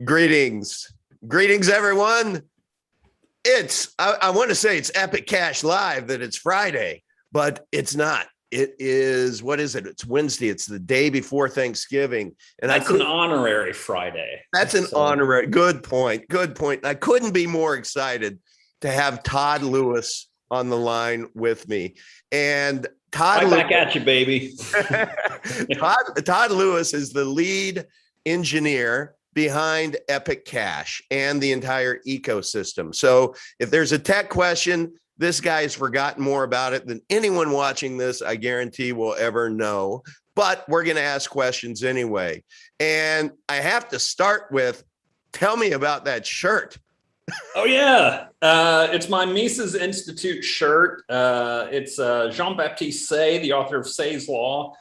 Greetings. Greetings, everyone. I want to say it's Epic Cash Live, that it's Friday, but it's not. It is, what is it? It's Wednesday. It's the day before Thanksgiving. And that's an honorary Friday. That's an honorary. Good point. Good point. I couldn't be more excited to have Todd Lewis on the line with me. And Todd Lewis, back at you, baby. Todd Lewis is the lead engineer behind Epic Cash and the entire ecosystem. So if there's a tech question, this guy's forgotten more about it than anyone watching this, I guarantee, will ever know. But we're going to ask questions anyway. And I have to start with, tell me about that shirt. Oh, yeah. It's my Mises Institute shirt. It's Jean-Baptiste Say, the author of Say's Law.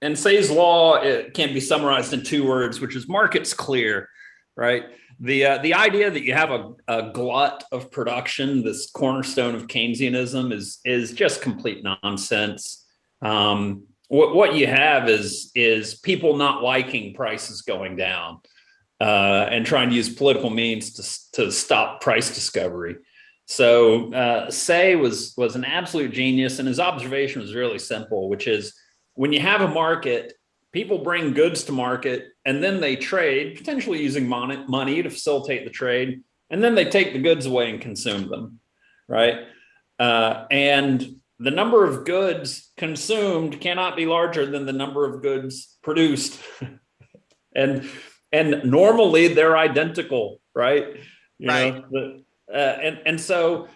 And Say's Law, it can be summarized in two words, which is markets clear, right? The idea that you have a glut of production, this cornerstone of Keynesianism, is just complete nonsense. What you have is people not liking prices going down and trying to use political means to stop price discovery. So Say was an absolute genius, and his observation was really simple, which is, when you have a market, people bring goods to market and then they trade, potentially using money to facilitate the trade, and then they take the goods away and consume them, right? And the number of goods consumed cannot be larger than the number of goods produced. and normally they're identical, right? Right. And so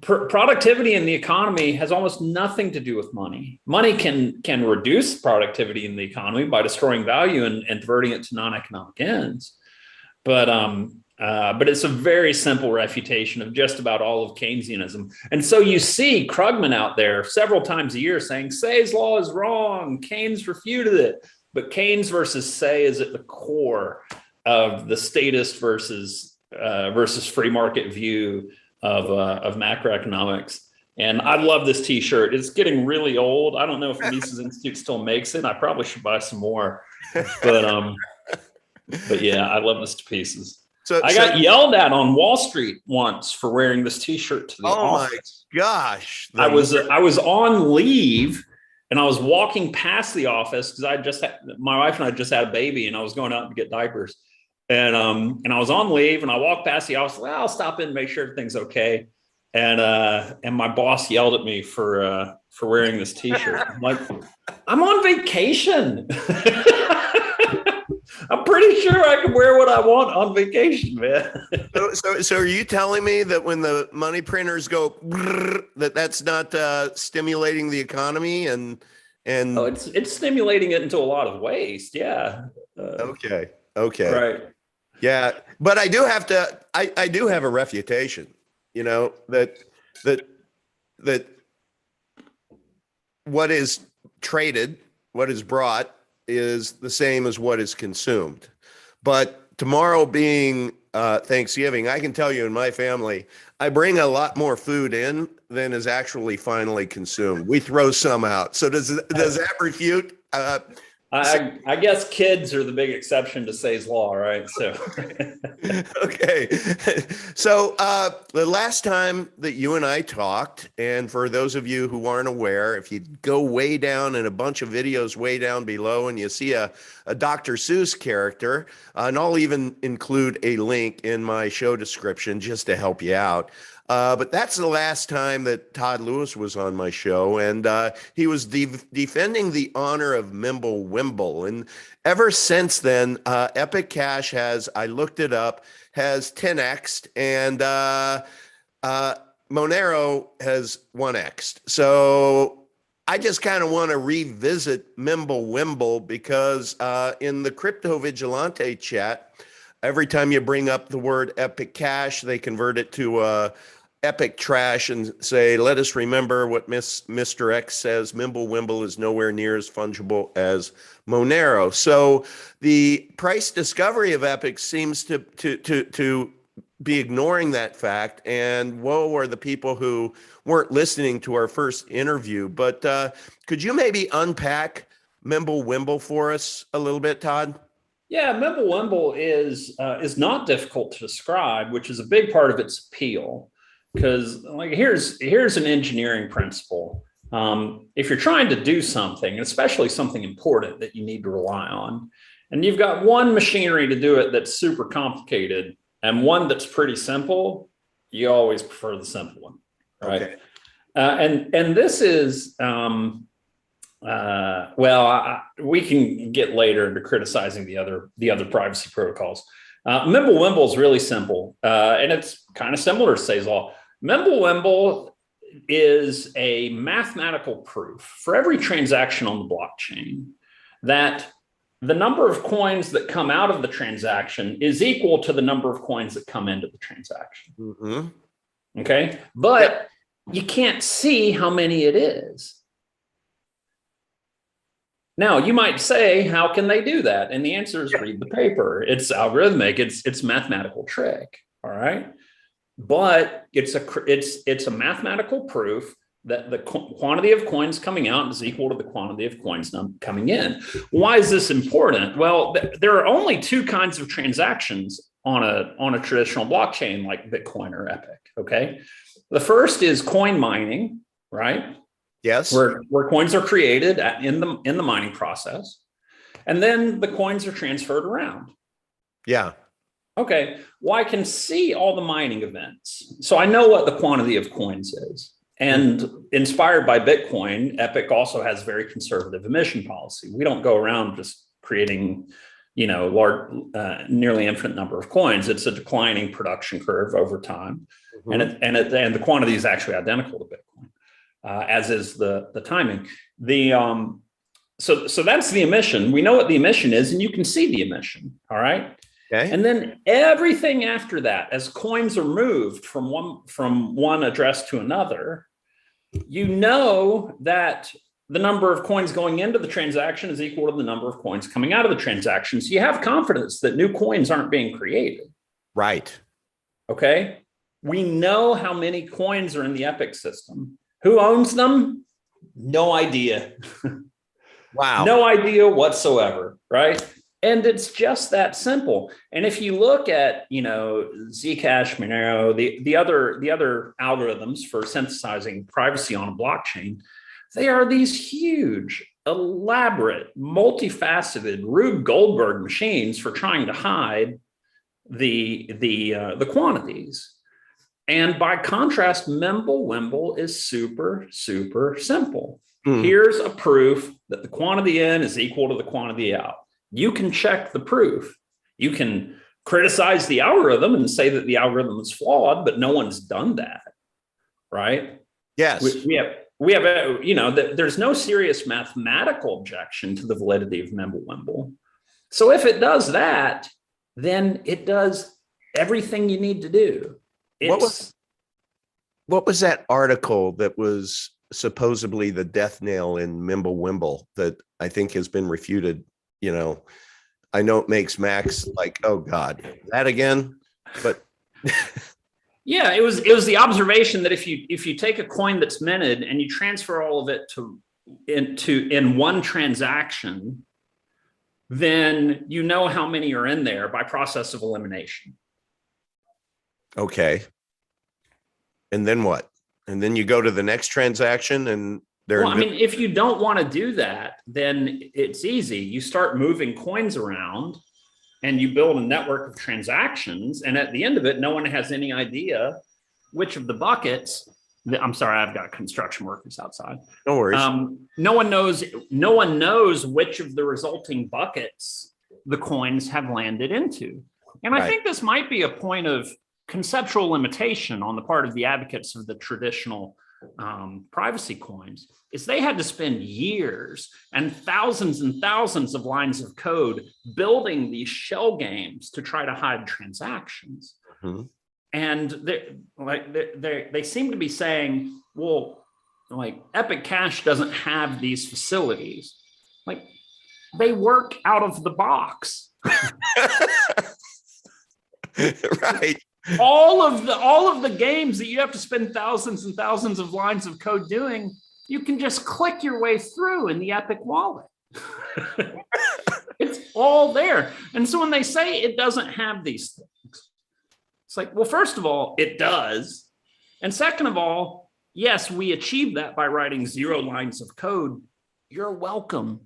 productivity in the economy has almost nothing to do with money. Money can reduce productivity in the economy by destroying value and diverting it to non-economic ends. But it's a very simple refutation of just about all of Keynesianism. And so you see Krugman out there several times a year saying, Say's law is wrong. Keynes refuted it. But Keynes versus Say is at the core of the statist versus free market view of macroeconomics. And I love this t-shirt. It's getting really old. I don't know if Mises Institute still makes it. I probably should buy some more. But yeah, I love this to pieces. So I got yelled at on Wall Street once for wearing this t-shirt to the office. Oh my gosh. I was on leave and I was walking past the office because my wife and I just had a baby and I was going out to get diapers. And I was on leave and I walked past the office. Well, I'll stop in and make sure everything's okay. And my boss yelled at me for wearing this t-shirt. I'm like, I'm on vacation. I'm pretty sure I can wear what I want on vacation, man. So are you telling me that when the money printers go, that's not stimulating the economy and oh, it's stimulating it into a lot of waste. Yeah. Okay. Right. Yeah, but I do have to. I do have a refutation. You know that what is traded, what is brought, is the same as what is consumed. But tomorrow being Thanksgiving, I can tell you in my family, I bring a lot more food in than is actually finally consumed. We throw some out. So does that refute? I guess kids are the big exception to Say's law, right? So, okay. So the last time that you and I talked, and for those of you who aren't aware, if you go way down in a bunch of videos way down below and you see a Dr. Seuss character, and I'll even include a link in my show description just to help you out. But that's the last time that Todd Lewis was on my show, and he was defending the honor of Mimblewimble. And ever since then, Epic Cash has, I looked it up, has 10x'd, and Monero has 1x'd. So I just kind of want to revisit Mimblewimble because in the Crypto Vigilante chat, every time you bring up the word Epic Cash, they convert it to Epic Trash and say, let us remember what Mr. X says. Mimblewimble is nowhere near as fungible as Monero. So the price discovery of Epic seems to be ignoring that fact. And woe are the people who weren't listening to our first interview. But could you maybe unpack Mimblewimble for us a little bit, Todd? Yeah, Mimblewimble is not difficult to describe, which is a big part of its appeal. Because like here's an engineering principle. If you're trying to do something, especially something important that you need to rely on, and you've got one machinery to do it that's super complicated and one that's pretty simple, you always prefer the simple one, right? Okay. And this is we can get later into criticizing the other privacy protocols. Mimblewimble is really simple, and it's kind of similar to Say's Law. Mimblewimble is a mathematical proof for every transaction on the blockchain that the number of coins that come out of the transaction is equal to the number of coins that come into the transaction. Mm-hmm. Okay, but you can't see how many it is. Now, you might say, how can they do that? And the answer is read the paper. It's algorithmic. It's a mathematical trick. All right. But it's a mathematical proof that the quantity of coins coming out is equal to the quantity of coins coming in. Why is this important? Well, there are only two kinds of transactions on a traditional blockchain like Bitcoin or Epic. Okay. The first is coin mining, right? Yes. Where coins are created in the mining process, and then the coins are transferred around. Yeah. Okay. Well, I can see all the mining events, so I know what the quantity of coins is. And inspired by Bitcoin, Epic also has very conservative emission policy. We don't go around just creating, large, nearly infinite number of coins. It's a declining production curve over time, and the quantity is actually identical to Bitcoin. As is the timing. So that's the emission. We know what the emission is, and you can see the emission. All right. Okay. And then everything after that, as coins are moved from one address to another, you know that the number of coins going into the transaction is equal to the number of coins coming out of the transaction. So you have confidence that new coins aren't being created. Right. Okay. We know how many coins are in the Epic system. Who owns them? No idea. Wow. No idea whatsoever, right? And it's just that simple. And if you look at, Zcash, Monero, the other algorithms for synthesizing privacy on a blockchain, they are these huge, elaborate, multifaceted Rube Goldberg machines for trying to hide the quantities. And by contrast, Mimblewimble is super, super simple. Here's a proof that the quantity in is equal to the quantity out. You can check the proof. You can criticize the algorithm and say that the algorithm is flawed, but no one's done that, right? Yes. We have there's no serious mathematical objection to the validity of Mimblewimble. So if it does that, then it does everything you need to do. What was that article that was supposedly the death nail in Mimblewimble that I think has been refuted? I know it makes Max like, oh God, that again. But yeah, it was the observation that if you take a coin that's minted and you transfer all of it in one transaction, then you know how many are in there by process of elimination. Okay. And then what? And then you go to the next transaction and if you don't want to do that, then it's easy. You start moving coins around and you build a network of transactions. And at the end of it, no one has any idea which of the buckets. I'm sorry, I've got construction workers outside. No worries. No one knows which of the resulting buckets the coins have landed into. And I think this might be a point of conceptual limitation on the part of the advocates of the traditional privacy coins, is they had to spend years and thousands of lines of code building these shell games to try to hide transactions. And they seem to be saying, well, like Epic Cash doesn't have these facilities. Like they work out of the box. Right. All of the games that you have to spend thousands and thousands of lines of code doing, you can just click your way through in the Epic wallet. all there. And so when they say it doesn't have these things, it's like, well, first of all, it does. And second of all, yes, we achieve that by writing 0 lines of code. You're welcome.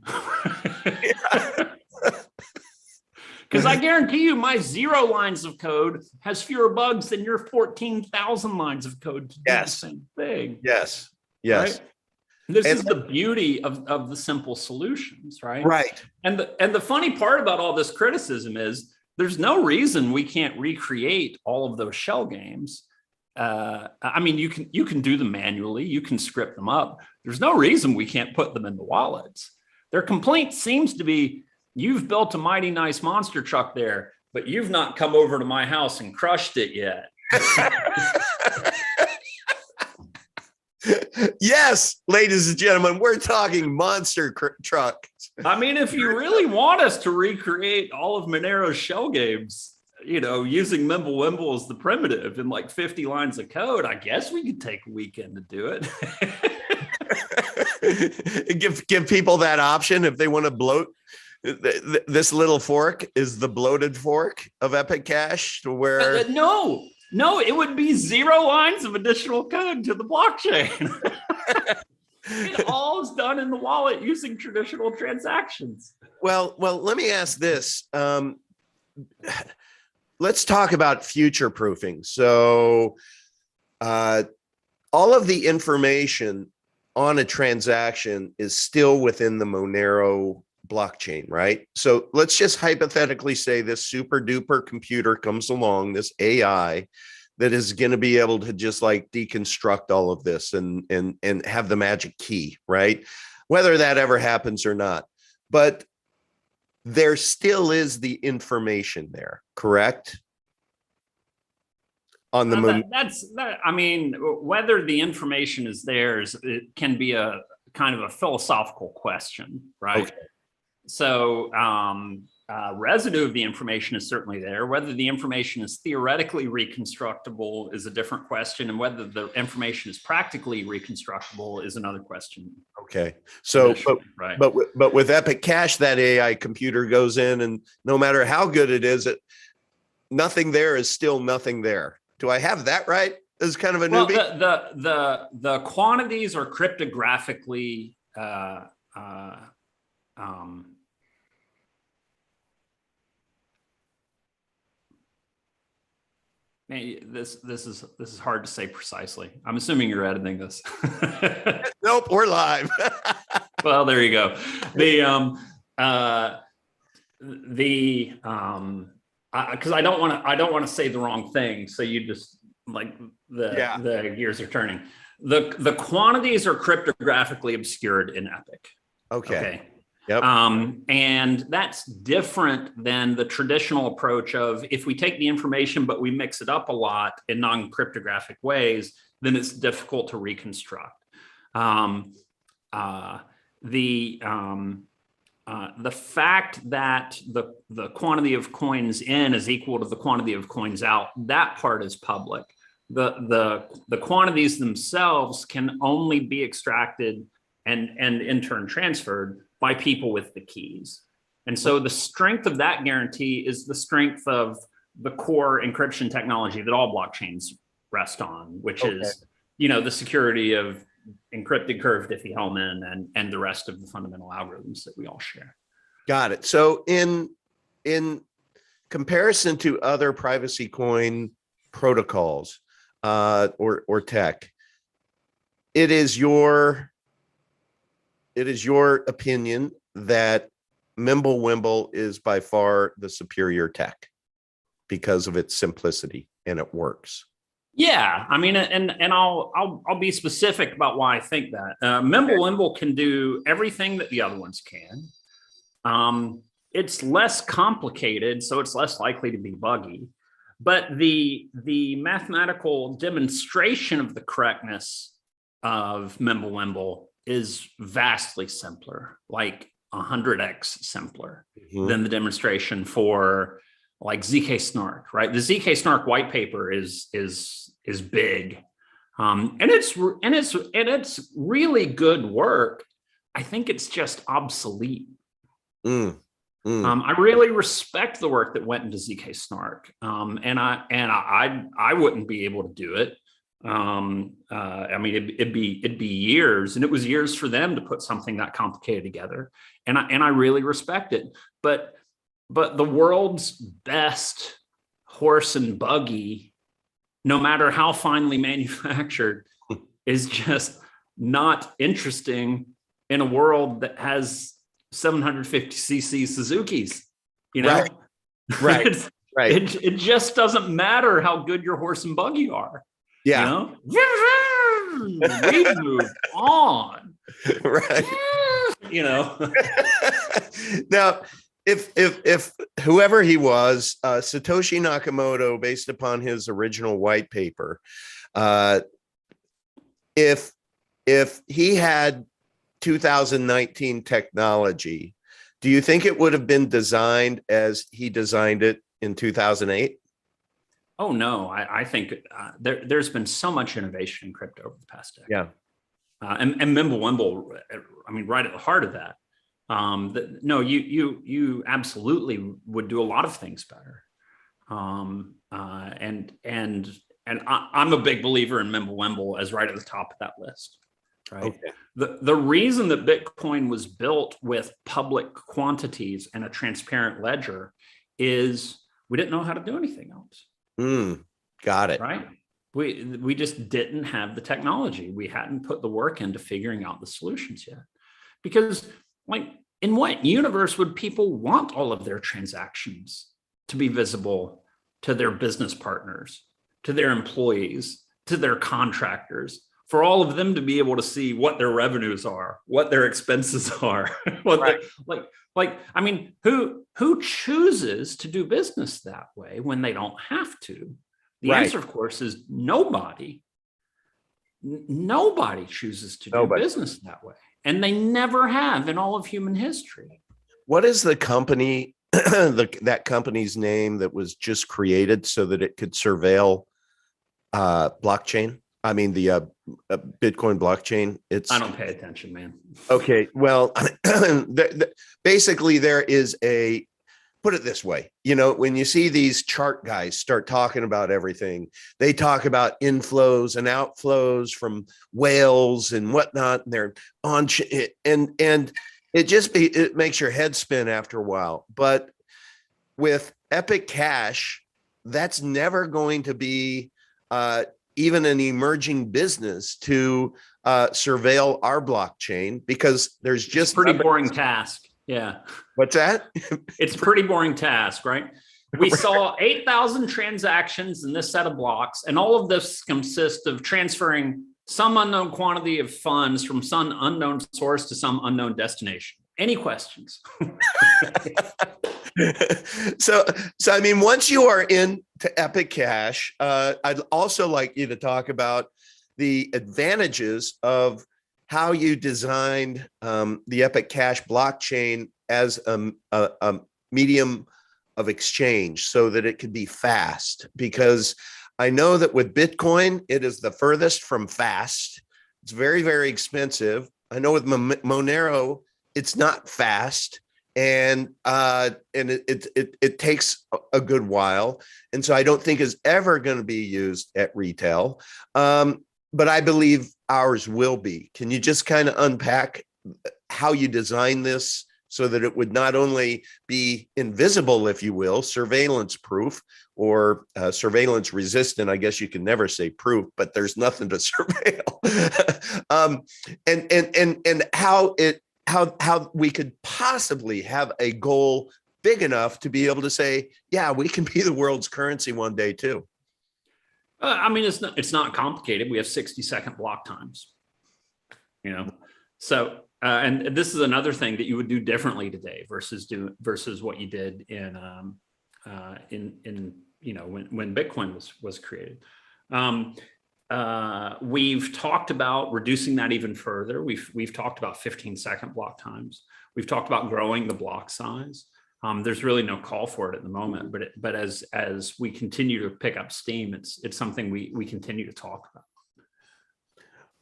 Because I guarantee you my 0 lines of code has fewer bugs than your 14,000 lines of code to do the same thing. Yes. Right? This is the beauty of the simple solutions, right? Right. And the funny part about all this criticism is there's no reason we can't recreate all of those shell games. I mean, you can do them manually, you can script them up. There's no reason we can't put them in the wallets. Their complaint seems to be, you've built a mighty nice monster truck there, but you've not come over to my house and crushed it yet. Yes, ladies and gentlemen, we're talking monster truck. I mean, if you really want us to recreate all of Monero's shell games, using Mimblewimble as the primitive in like 50 lines of code, I guess we could take a weekend to do it. Give people that option if they want to bloat. This little fork is the bloated fork of Epic Cache, to where no, it would be 0 lines of additional code to the blockchain. It all is done in the wallet using traditional transactions. Well, let me ask this. Let's talk about future proofing. So all of the information on a transaction is still within the Monero blockchain, right? So let's just hypothetically say this super duper computer comes along, this AI that is going to be able to just like deconstruct all of this and have the magic key, right? Whether that ever happens or not, but there still is the information there, correct? On the I mean, whether the information is theirs, it can be a kind of a philosophical question, right? Okay. So residue of the information is certainly there. Whether the information is theoretically reconstructible is a different question, and whether the information is practically reconstructible is another question. Okay. So, but with Epic Cache, that AI computer goes in, and no matter how good it is, nothing there is still nothing there. Do I have that right? As kind of a newbie? The quantities are cryptographically this is hard to say precisely. I'm assuming you're editing this. Nope, we're live. Well, there you go. Because I don't want to say the wrong thing. So you just like the gears are turning. The quantities are cryptographically obscured in Epic. Okay. Yep. And that's different than the traditional approach of, if we take the information, but we mix it up a lot in non-cryptographic ways, then it's difficult to reconstruct. The fact that the quantity of coins in is equal to the quantity of coins out, that part is public. The quantities themselves can only be extracted and in turn transferred by people with the keys. And so the strength of that guarantee is the strength of the core encryption technology that all blockchains rest on, which is, the security of encrypted curved Diffie-Hellman and the rest of the fundamental algorithms that we all share. Got it. So in comparison to other privacy coin protocols or tech, it is your opinion that Mimblewimble is by far the superior tech because of its simplicity, and it works. Yeah, I mean, and I'll be specific about why I think that. Mimblewimble can do everything that the other ones can. It's less complicated, so it's less likely to be buggy. But the mathematical demonstration of the correctness of Mimblewimble is vastly simpler, like 100x simpler than the demonstration for like ZK Snark, right? The ZK Snark white paper is big, and it's really good work. I think it's just obsolete. I really respect the work that went into ZK Snark, and I wouldn't be able to do it. I mean, it'd be years, and it was years for them to put something that complicated together, and I really respect it. But the world's best horse and buggy, no matter how finely manufactured, is just not interesting in a world that has 750cc Suzukis, you know? Right. Right. It just doesn't matter how good your horse and buggy are. Yeah. You know? We've moved on. Right. You know. Now, if whoever he was, Satoshi Nakamoto, based upon his original white paper, if he had 2019 technology, do you think it would have been designed as he designed it in 2008? Oh no, I think there's been so much innovation in crypto over the past decade. Yeah, and Mimblewimble, I mean, right at the heart of that. No, you absolutely would do a lot of things better. And I'm a big believer in Mimblewimble as right at the top of that list. Right. Okay. The reason that Bitcoin was built with public quantities and a transparent ledger is we didn't know how to do anything else. Got it. Right. We just didn't have the technology. We hadn't put the work into figuring out the solutions yet. Because, like, in what universe would people want all of their transactions to be visible to their business partners, to their employees, to their contractors, for all of them to be able to see what their revenues are, what their expenses are? Right. I mean, who chooses to do business that way when they don't have to? The answer, of course, is nobody. Nobody chooses to do business that way. And they never have in all of human history. What is the company, that company's name that was just created so that it could surveil blockchain? I mean, the Bitcoin blockchain. I don't pay attention, man. Okay. Well, basically there is put it this way, you know, when you see these chart guys start talking about everything, they talk about inflows and outflows from whales and whatnot. And they're on, and it makes your head spin after a while. But with Epic Cash, that's never going to be even an emerging business to surveil our blockchain, because there's just a pretty boring task. Yeah. What's that? It's a pretty boring task, right? We saw 8,000 transactions in this set of blocks, and all of this consists of transferring some unknown quantity of funds from some unknown source to some unknown destination. Any questions? So I mean, once you are into Epic Cash, I'd also like you to talk about the advantages of how you designed the Epic Cash blockchain as a medium of exchange so that it could be fast. Because I know that with Bitcoin, it is the furthest from fast. It's very, very expensive. I know with Monero, it's not fast, and it takes a good while. And so I don't think is ever going to be used at retail. But I believe ours will be. Can you just kind of unpack how you design this so that it would not only be invisible, if you will, surveillance proof, or surveillance resistant? I guess you can never say proof, but there's nothing to surveil. And how we could possibly have a goal big enough to be able to say, yeah, we can be the world's currency one day too. I mean, it's not complicated. We have 60-second block times, you know. So, and this is another thing that you would do differently today versus what you did in you know, when Bitcoin was created. We've talked about reducing that even further. We've talked about 15-second block times. We've talked about growing the block size. There's really no call for it at the moment, but as we continue to pick up steam, it's something we continue to talk about.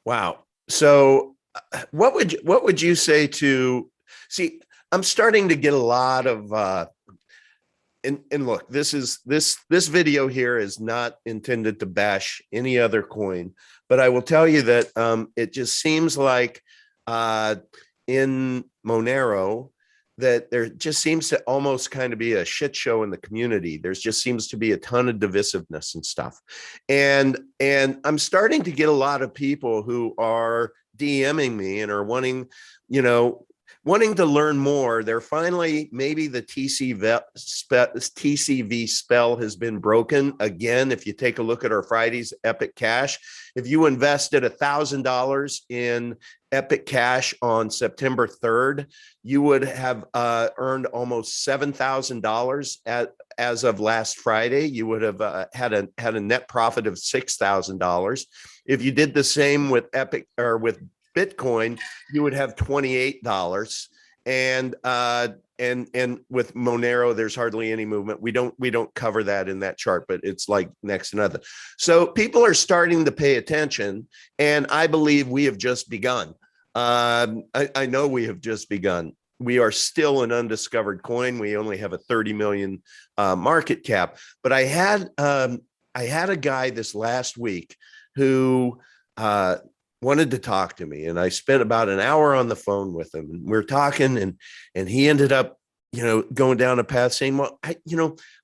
Wow. So what would you say to, see, I'm starting to get a lot of and look, this video here is not intended to bash any other coin, but I will tell you that it just seems like in Monero that there just seems to almost kind of be a shit show in the community. There's just seems to be a ton of divisiveness and stuff. And I'm starting to get a lot of people who are DMing me and are wanting, wanting to learn more. They're finally, maybe the TCV spell has been broken again. If you take a look at our Friday's Epic Cash, if you invested $1,000 in Epic Cash on September 3rd, you would have earned almost $7,000 as of last Friday. You would have had a net profit of $6,000. If you did the same with Epic or with Bitcoin, you would have $28. And with Monero, there's hardly any movement. We don't cover that in that chart, but it's like next to nothing. So people are starting to pay attention, and I believe we have just begun. I know we have just begun. We are still an undiscovered coin. We only have a 30 million market cap. But I had a guy this last week who wanted to talk to me, and I spent about an hour on the phone with him, and we're talking, and he ended up, going down a path saying, well, I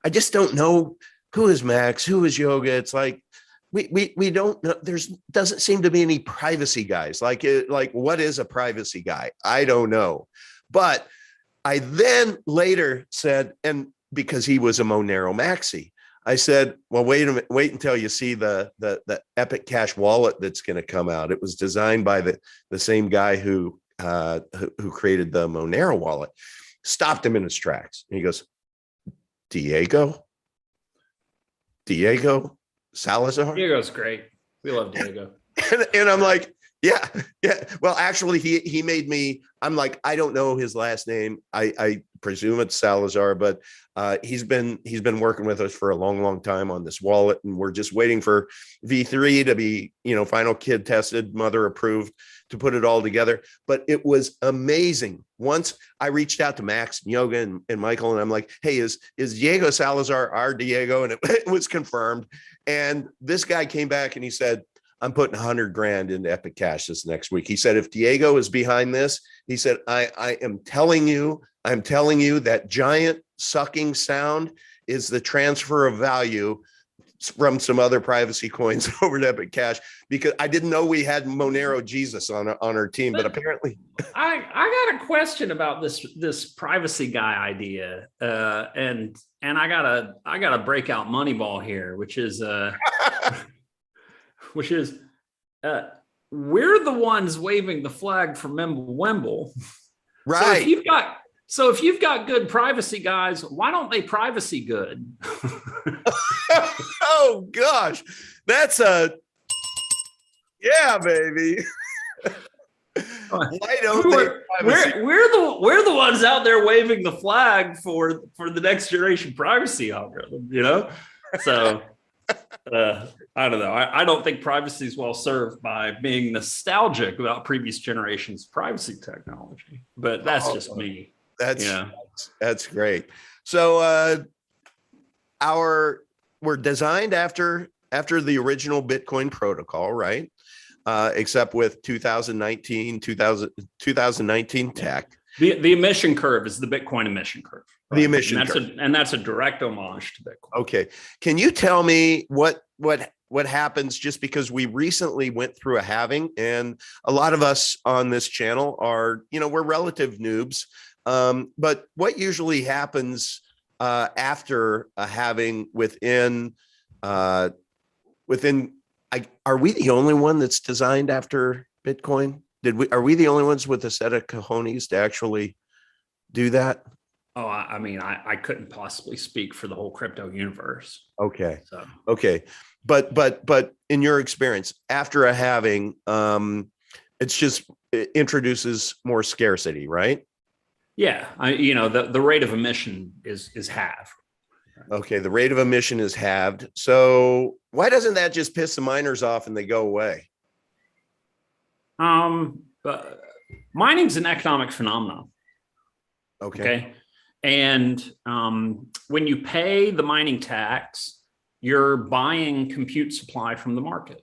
just don't know who is Max, who is Yoga. It's like, we don't know. Doesn't seem to be any privacy guys. Like what is a privacy guy? I don't know. But I then later said, and because he was a Monero maxi, I said, well, wait a minute, wait until you see the Epic Cash wallet that's going to come out. It was designed by the same guy who created the Monero wallet. Stopped him in his tracks. And he goes, Diego Salazar? Diego's great. We love Diego. and I'm like, yeah. Well, actually, he made me. I'm like, I don't know his last name. I presume it's Salazar, but he's been working with us for a long time on this wallet, and we're just waiting for V3 to be, final kid tested, mother approved, to put it all together. But it was amazing. Once I reached out to Max and Yoga and Michael, and I'm like, hey, is Diego Salazar our Diego? And it was confirmed. And this guy came back and he said, I'm putting 100 grand into Epic Cash this next week. He said, if Diego is behind this, he said, I'm telling you that giant sucking sound is the transfer of value from some other privacy coins over to Epic Cash, because I didn't know we had Monero Jesus on our team, but apparently. I got a question about this privacy guy idea, and I gotta break out Moneyball here, which is we're the ones waving the flag for Mimblewimble. Right. So if you've got good privacy guys, why don't they privacy good? Oh gosh, that's yeah, baby. Why don't we're the ones out there waving the flag for the next generation privacy algorithm, So I don't know. I don't think privacy is well served by being nostalgic about previous generations' privacy technology, but that's just me. That's great. So we're designed after the original Bitcoin protocol, right? Except with 2019 tech. The emission curve is the Bitcoin emission curve. Right? The emission curve. And that's a direct homage to Bitcoin. Okay. Can you tell me what happens, just because we recently went through a halving, and a lot of us on this channel are, we're relative noobs. But what usually happens after a halving are we the only one that's designed after Bitcoin? Are we the only ones with a set of cojones to actually do that? Oh, I mean, I couldn't possibly speak for the whole crypto universe. Okay. So. Okay. But in your experience, after a halving, it introduces more scarcity, right? Yeah. The rate of emission is halved. Okay. The rate of emission is halved. So why doesn't that just piss the miners off and they go away? But mining's an economic phenomenon. Okay. And when you pay the mining tax, you're buying compute supply from the market.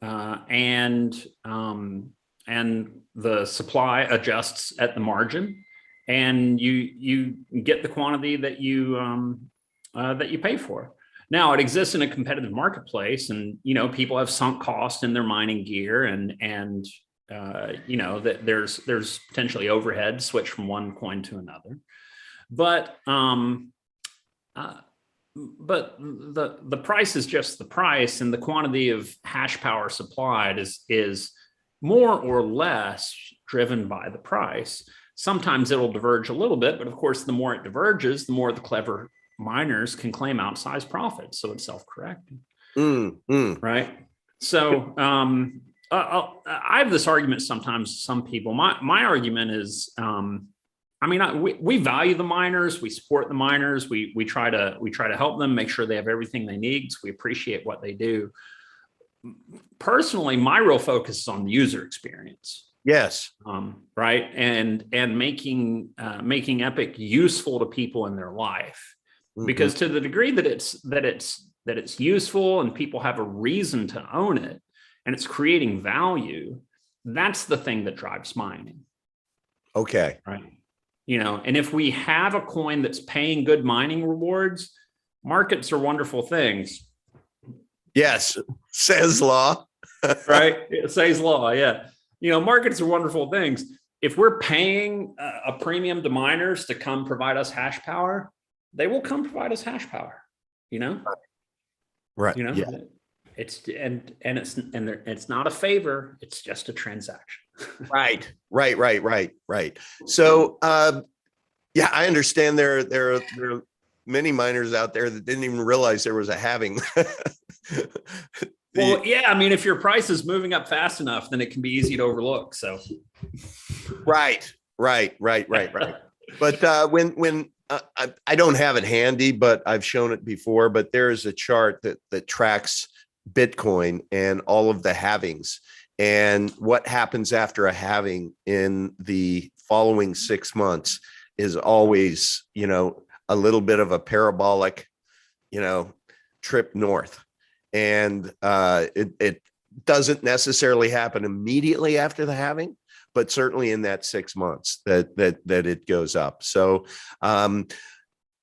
And the supply adjusts at the margin, and you get the quantity that you pay for. Now, it exists in a competitive marketplace, and people have sunk cost in their mining gear, and that there's potentially overhead switch from one coin to another, but the price is just the price, and the quantity of hash power supplied is more or less driven by the price. Sometimes it'll diverge a little bit, but of course, the more it diverges, the more the clever miners can claim outsized profits. So it's self-correcting, right? So I have this argument sometimes. Some people, my argument is, we value the miners, we support the miners, we try to help them, make sure they have everything they need. So we appreciate what they do. Personally, my real focus is on the user experience. Yes. Right. And making Epic useful to people in their life, because to the degree that it's useful and people have a reason to own it and it's creating value, that's the thing that drives mining. Okay. Right. And if we have a coin that's paying good mining rewards, markets are wonderful things. Yes. Says law. Right. It says law. Yeah. Markets are wonderful things. If we're paying a premium to miners to come provide us hash power, they will come provide us hash power, Right. Yeah. It's not a favor. It's just a transaction. Right. So, I understand there are many miners out there that didn't even realize there was a halving. Well, yeah. If your price is moving up fast enough, then it can be easy to overlook. So, right. But when I don't have it handy, but I've shown it before. But there is a chart that tracks Bitcoin and all of the halvings, and what happens after a halving in the following 6 months is always, a little bit of a parabolic, trip north. And it doesn't necessarily happen immediately after the halving, but certainly in that 6 months that it goes up. So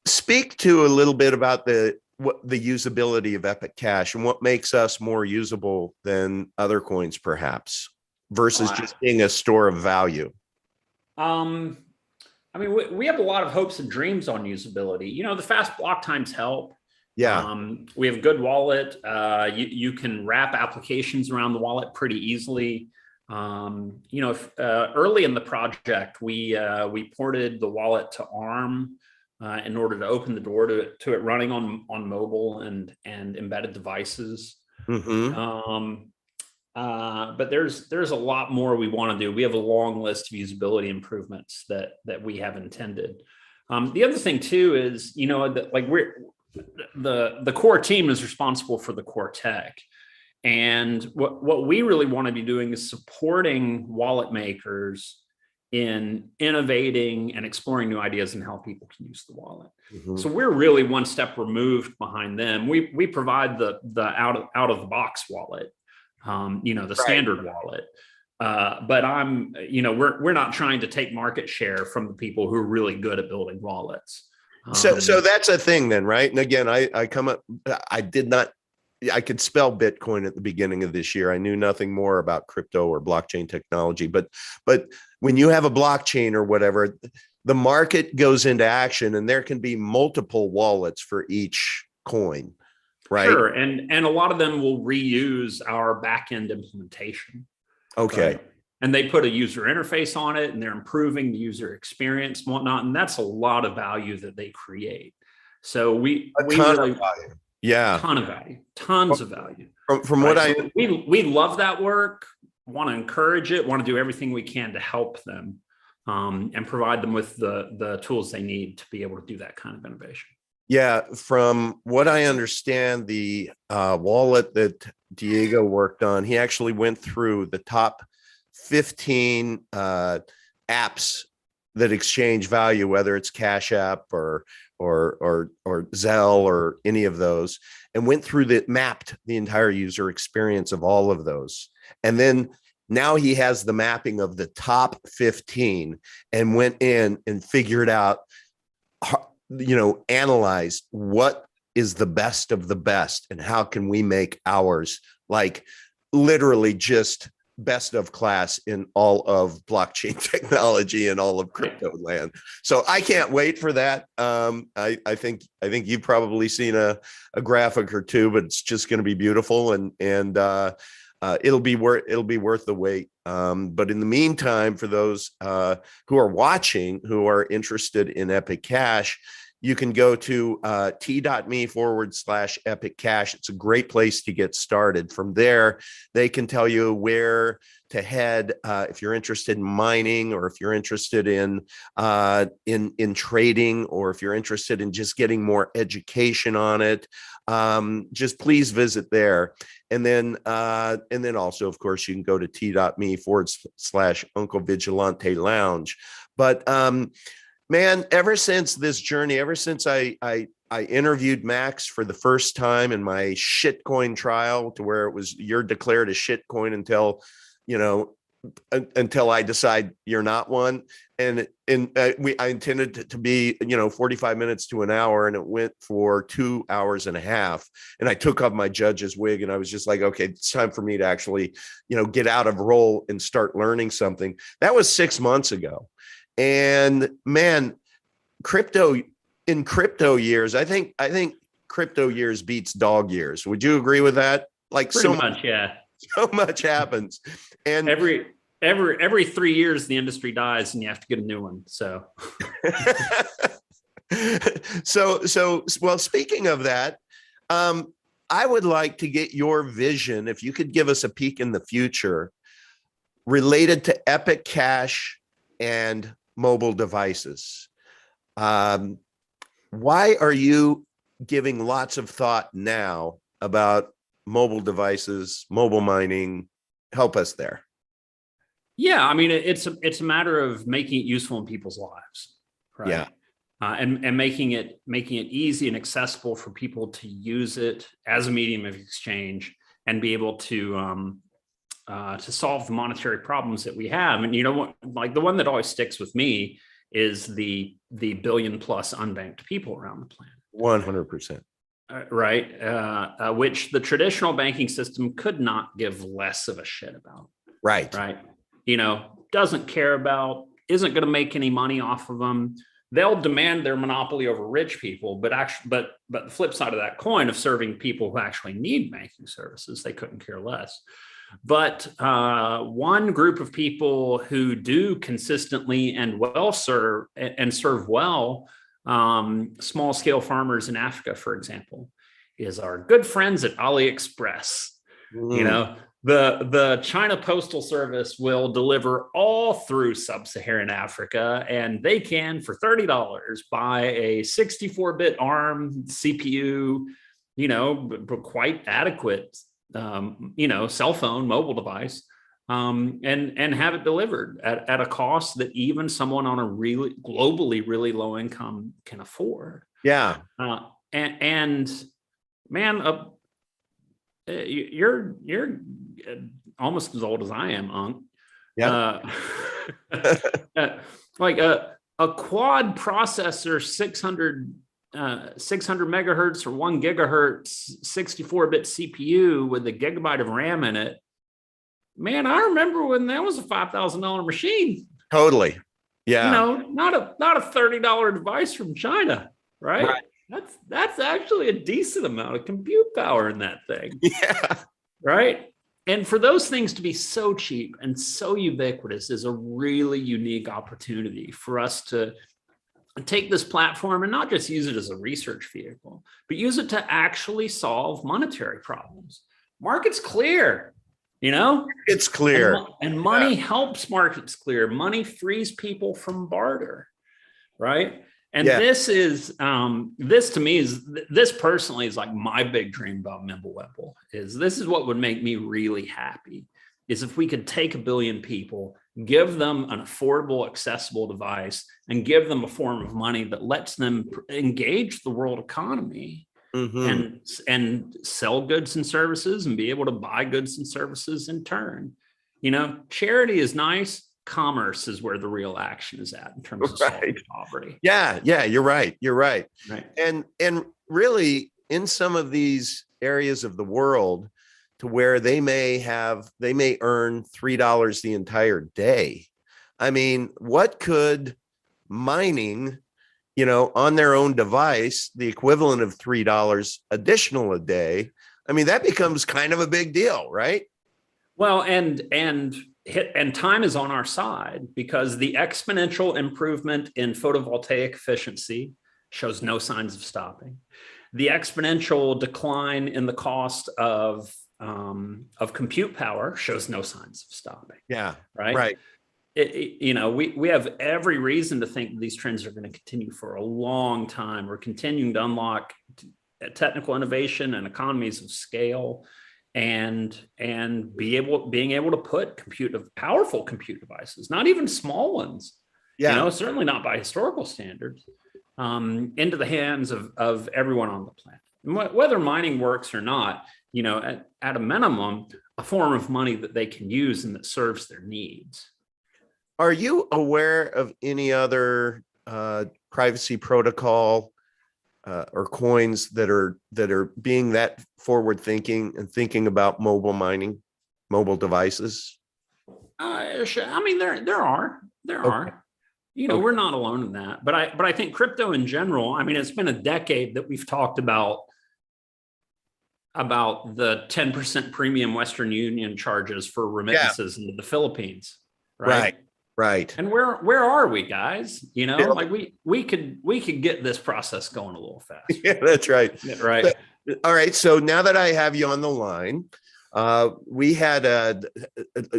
speak to a little bit about the usability of Epic Cash and what makes us more usable than other coins, perhaps, versus just being a store of value. We have a lot of hopes and dreams on usability. The fast block times help. Yeah. We have a good wallet. You can wrap applications around the wallet pretty easily. Early in the project, we ported the wallet to ARM in order to open the door to it running on mobile and embedded devices. But there's a lot more we want to do. We have a long list of usability improvements that we have intended. The other thing too is, the core team is responsible for the core tech. And what we really want to be doing is supporting wallet makers in innovating and exploring new ideas and how people can use the wallet. So we're really one step removed behind them. We provide the out of the box wallet, the standard wallet. But we're not trying to take market share from the people who are really good at building wallets. So that's a thing then, right? And again, I could spell Bitcoin at the beginning of this year. I knew nothing more about crypto or blockchain technology, but when you have a blockchain or whatever, the market goes into action and there can be multiple wallets for each coin, right? Sure. And a lot of them will reuse our backend implementation. Okay. Right? And they put a user interface on it and they're improving the user experience and whatnot. And that's a lot of value that they create. So we really, yeah, tons of value. From what we love that work, want to encourage it, want to do everything we can to help them and provide them with the tools they need to be able to do that kind of innovation. Yeah, from what I understand, the wallet that Diego worked on, he actually went through the top 15 apps that exchange value, whether it's Cash App or Zelle or any of those, and went through mapped the entire user experience of all of those. And then now he has the mapping of the top 15 and went in and figured out, analyzed what is the best of the best and how can we make ours like literally just best of class in all of blockchain technology and all of crypto land. So I can't wait for that. I think you've probably seen a graphic or two, but it's just going to be beautiful, and it'll be worth the wait. But in the meantime, for those who are watching, who are interested in Epic Cash, you can go to t.me/Epic Cash. It's a great place to get started. From there, they can tell you where to head if you're interested in mining, or if you're interested in trading, or if you're interested in just getting more education on it. Just please visit there. And then also, of course, you can go to t.me/Uncle Vigilante Lounge. But man, ever since this journey, ever since I interviewed Max for the first time in my shitcoin trial, to where it was, you're declared a shitcoin until I decide you're not one. And I intended to be, 45 minutes to an hour, and it went for 2 hours and a half. And I took off my judge's wig, and I was just like, okay, it's time for me to actually, get out of role and start learning something. That was 6 months ago. And man, crypto years, I think crypto years beats dog years. Would you agree with that? Like pretty much, yeah. So much happens. And every 3 years the industry dies and you have to get a new one. So well, speaking of that, I would like to get your vision, if you could give us a peek in the future related to Epic Cash and mobile devices. Why are you giving lots of thought now about mobile devices, mobile mining? Help us there. Yeah, I mean, it's a matter of making it useful in people's lives, right? Yeah. And making it easy and accessible for people to use it as a medium of exchange and be able to solve the monetary problems that we have. And what, like the one that always sticks with me is the billion plus unbanked people around the planet. 100%. Right. Which the traditional banking system could not give less of a shit about. Right. Doesn't care about, isn't going to make any money off of them. They'll demand their monopoly over rich people, but the flip side of that coin of serving people who actually need banking services, they couldn't care less. But one group of people who do consistently and well serve well, small scale farmers in Africa, for example, is our good friends at AliExpress. The China Postal Service will deliver all through sub-Saharan Africa, and they can, for $30, buy a 64-bit ARM CPU, quite adequate, cell phone, mobile device, and have it delivered at a cost that even someone on a really globally really low income can afford. Yeah. And man, you're almost as old as I am, Unc. Yeah. Like a quad processor, 600 megahertz or 1 gigahertz, 64-bit CPU with a gigabyte of RAM in it. Man, I remember when that was a $5,000 machine. Totally. Yeah. Not a $30 device from China, right? That's actually a decent amount of compute power in that thing. Yeah. Right. And for those things to be so cheap and so ubiquitous is a really unique opportunity for us to take this platform and not just use it as a research vehicle, but use it to actually solve monetary problems. Market's clear, It's clear. And money helps markets clear. Money frees people from barter, right? And this to me this personally is like my big dream about Mimblewimble. This is what would make me really happy, is if we could take 1 billion people, give them an affordable, accessible device, and give them a form of money that lets them engage the world economy and sell goods and services and be able to buy goods and services in turn. Charity is nice. Commerce is where the real action is at in terms of solving poverty. Yeah, you're right. Right. And really, in some of these areas of the world, to where they may earn $3 the entire day. I mean, what could mining, on their own device, the equivalent of $3 additional a day? I mean, that becomes kind of a big deal, right? Well, and time is on our side, because the exponential improvement in photovoltaic efficiency shows no signs of stopping. The exponential decline in the cost of compute power shows no signs of stopping. Yeah. Right. We have every reason to think that these trends are going to continue for a long time. We're continuing to unlock technical innovation and economies of scale, and being able to put powerful compute devices, not even small ones, certainly not by historical standards, into the hands of everyone on the planet. And whether mining works or not, at a minimum, a form of money that they can use and that serves their needs. Are you aware of any other privacy protocol or coins that are being that forward thinking and thinking about mobile mining, mobile devices? I mean, there are. We're not alone in that, but I think crypto in general, I mean, it's been a decade that we've talked about the 10% premium Western Union charges for remittances into the Philippines. Right. And where are we, guys? Like we could get this process going a little faster. Yeah, that's right. Right. All right. So now that I have you on the line, we had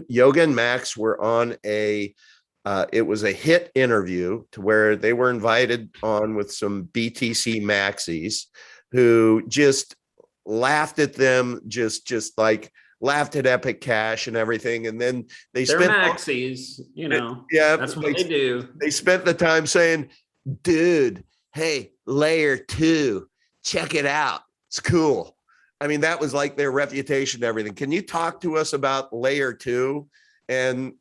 Yoga and Max were on it was a hit interview to where they were invited on with some BTC maxis who just laughed at them, just like laughed at Epic Cash and everything. And then they're maxis, yeah, that's what they do. They spent the time saying, dude, hey, layer 2, check it out. It's cool. I mean, that was like their reputation and everything. Can you talk to us about layer 2? And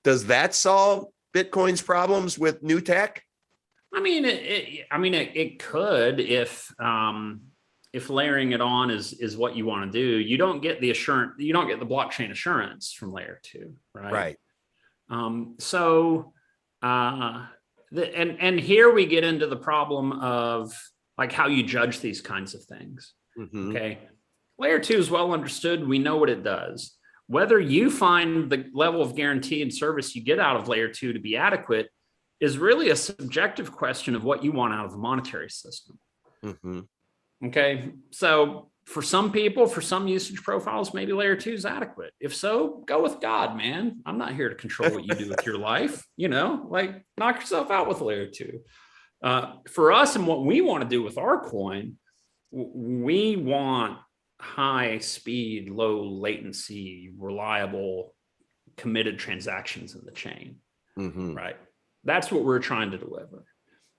does that solve Bitcoin's problems with new tech? I mean, it could if layering it on is what you want to do. You don't get the blockchain assurance from layer 2, right? And here we get into the problem of like how you judge these kinds of things. Okay, layer 2 is well understood. We know what it does. Whether you find the level of guarantee and service you get out of layer 2 to be adequate is really a subjective question of what you want out of the monetary system. Okay, so for some people, for some usage profiles, maybe layer 2 is adequate. If so, go with God, man. I'm not here to control what you do with your life. Like knock yourself out with layer 2. For us, and what we want to do with our coin, we want high speed, low latency, reliable, committed transactions in the chain, right? That's what we're trying to deliver.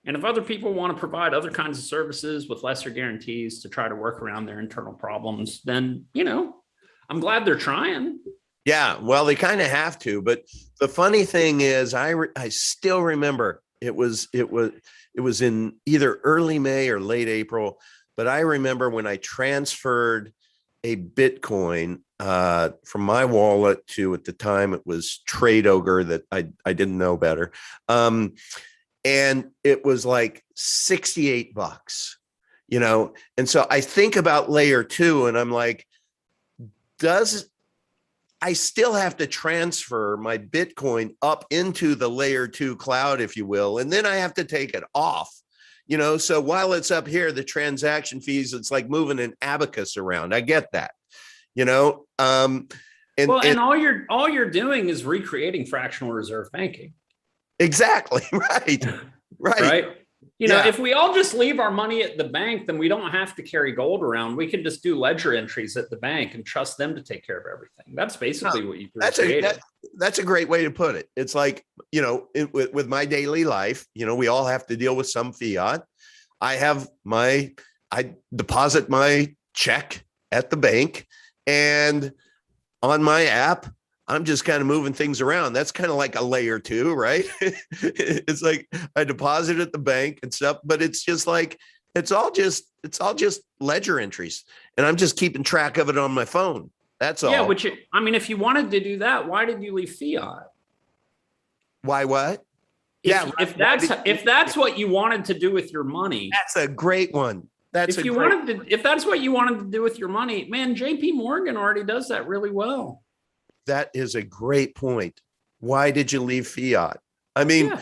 And if other people want to provide other kinds of services with lesser guarantees to try to work around their internal problems, then, I'm glad they're trying. Yeah, well, they kind of have to. But the funny thing is, I still remember it was in either early May or late April. But I remember when I transferred a Bitcoin from my wallet to, at the time, it was Trade Ogre that I didn't know better. And it was like $68, and so I think about layer 2 and I'm like, I still have to transfer my Bitcoin up into the layer 2 cloud, if you will, and then I have to take it off, so while it's up here, the transaction fees, it's like moving an abacus around. I get that, and all you're doing is recreating fractional reserve banking. Exactly. Right. You know, if we all just leave our money at the bank, then we don't have to carry gold around. We can just do ledger entries at the bank and trust them to take care of everything. That's basically what you created. That's a great way to put it. It's like, you know, with my daily life, you know, we all have to deal with some fiat. I deposit my check at the bank, and on my app, I'm just kind of moving things around. That's kind of like a layer 2, right? It's like I deposit at the bank and stuff, but it's just like, it's all just ledger entries, and I'm just keeping track of it on my phone. That's all. Yeah, which, I mean, if you wanted to do that, why did you leave fiat? Why what? If that's what you wanted to do with your money. That's a great one. If that's what you wanted to do with your money, man, JP Morgan already does that really well. That is a great point. Why did you leave fiat? I mean,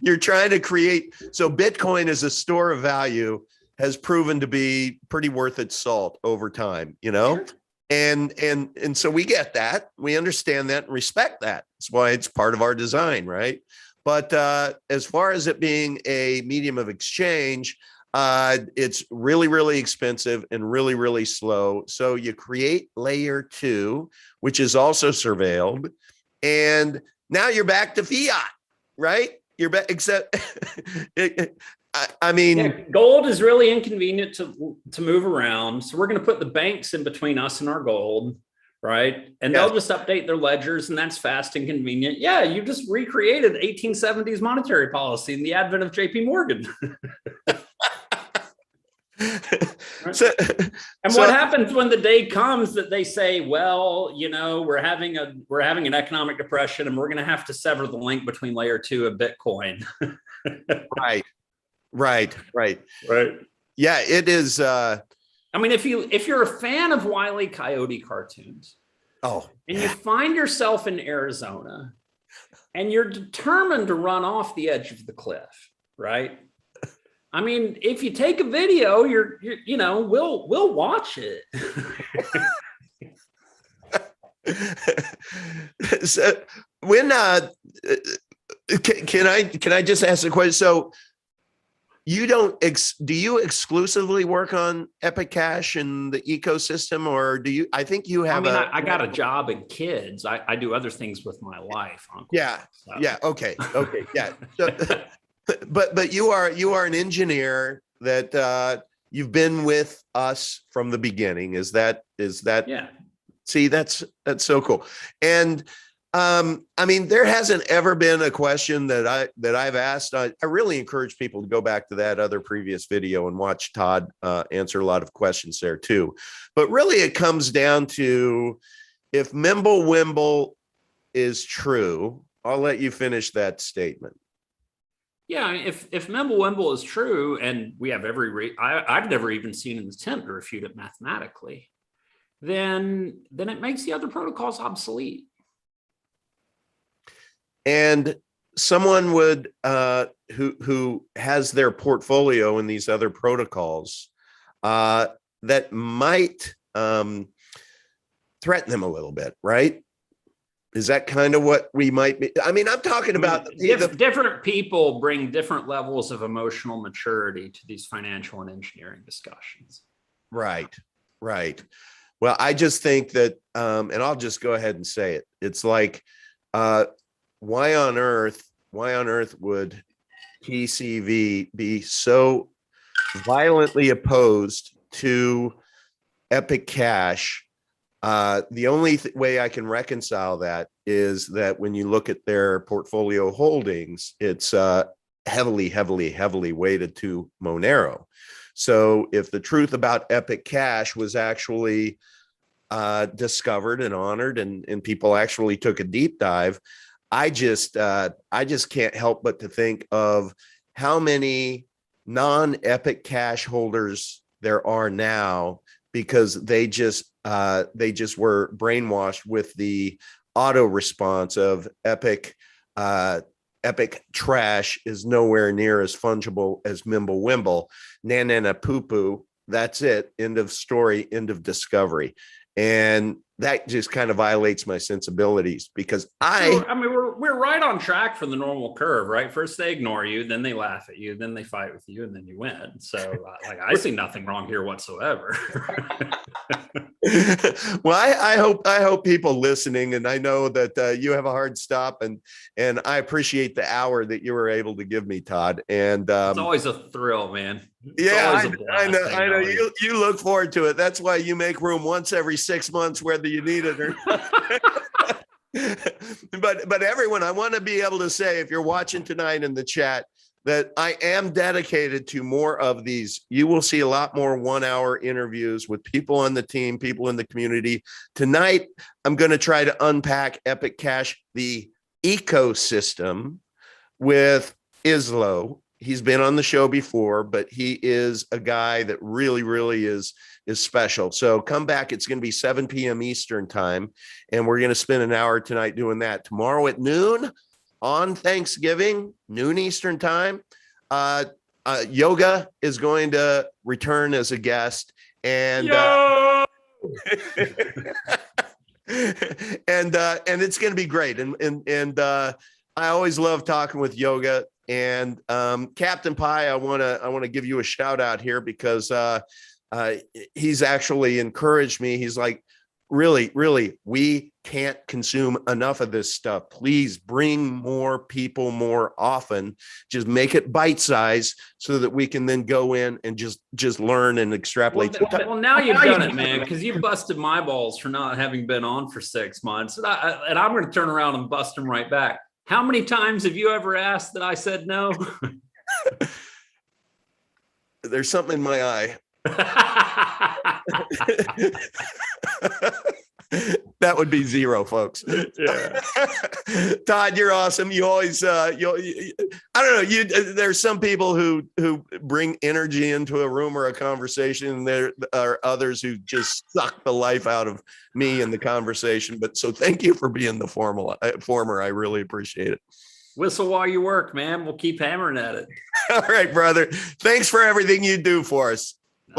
you're trying to create. So Bitcoin as a store of value has proven to be pretty worth its salt over time, you know? Sure. And so we get that. We understand that and respect that. That's why it's part of our design, right? But as far as it being a medium of exchange, it's really, really expensive and really, really slow. So you create layer 2, which is also surveilled. And now you're back to fiat, right? You're back, except, I mean, gold is really inconvenient to move around. So we're going to put the banks in between us and our gold, right? And they'll just update their ledgers, and that's fast and convenient. Yeah, you just recreated 1870s monetary policy in the advent of JP Morgan. What happens when the day comes that they say, well, you know, we're having an economic depression, and we're going to have to sever the link between layer 2 of Bitcoin. Right. Yeah, it is. I mean, if you're a fan of Wile E. Coyote cartoons, and you find yourself in Arizona, and you're determined to run off the edge of the cliff, right? I mean, if you take a video, you know, we'll watch it. So when can I just ask a question? So you do you exclusively work on Epic Cash and the ecosystem, or do you? I think you have. I got a job and kids. I do other things with my life. Uncle, yeah. Okay. Yeah. So, but you are an engineer that you've been with us from the beginning. Is that? Yeah. See, that's so cool. And I mean, there hasn't ever been a question that I've asked. I really encourage people to go back to that other previous video and watch Todd answer a lot of questions there too. But really, it comes down to, if Mimblewimble is true, I'll let you finish that statement. Yeah, if Mimblewimble is true, and we have I've never even seen an attempt to refute it mathematically, then it makes the other protocols obsolete. And someone would who has their portfolio in these other protocols that might threaten them a little bit, right? Is that kind of what we might be? I mean, I'm talking about different people bring different levels of emotional maturity to these financial and engineering discussions. Right. Well, I just think that, and I'll just go ahead and say it. It's like, why on earth would TCV be so violently opposed to Epic Cash? The only way I can reconcile that is that when you look at their portfolio holdings, it's heavily weighted to Monero. So if the truth about Epic Cash was actually discovered and honored, and people actually took a deep dive, I just can't help but to think of how many non-Epic Cash holders there are now, because they just were brainwashed with the auto response of Epic trash is nowhere near as fungible as Mimblewimble. Na poo poo. That's it. End of story. End of discovery. And that just kind of violates my sensibilities, because we we're right on track for the normal curve, right? First they ignore you, then they laugh at you, then they fight with you, and then you win. So like I see nothing wrong here whatsoever. Well, I hope people listening, and I know that you have a hard stop, and I appreciate the hour that you were able to give me, Todd. And it's always a thrill, man. It's yeah, I know. You look forward to it. That's why you make room once every 6 months, whether you need it or not. But everyone, I want to be able to say, if you're watching tonight in the chat, that I am dedicated to more of these. You will see a lot more 1 hour interviews with people on the team, people in the community. Tonight, I'm going to try to unpack Epic Cash, the ecosystem, with Islo. He's been on the show before, but he is a guy that really is special. So come back. It's going to be 7 p.m. Eastern time, and we're going to spend an hour tonight doing that. Tomorrow at noon, on Thanksgiving, noon Eastern time, Yoga is going to return as a guest, and and it's going to be great. And I always love talking with Yoga. And Captain Pie, I want to give you a shout out here, because he's actually encouraged me. He's like, really, we can't consume enough of this stuff. Please bring more people more often. Just make it bite size so that we can then go in and just learn and extrapolate. Well, now you've done it, man, because you busted my balls for not having been on for 6 months. And I'm going to turn around and bust them right back. How many times have you ever asked that I said no? There's something in my eye. That would be 0, folks. Yeah. Todd, you're awesome. You always, I don't know. There's some people who bring energy into a room or a conversation, and there are others who just suck the life out of me in the conversation. But so thank you for being the former. I really appreciate it. Whistle while you work, man. We'll keep hammering at it. All right, brother. Thanks for everything you do for us.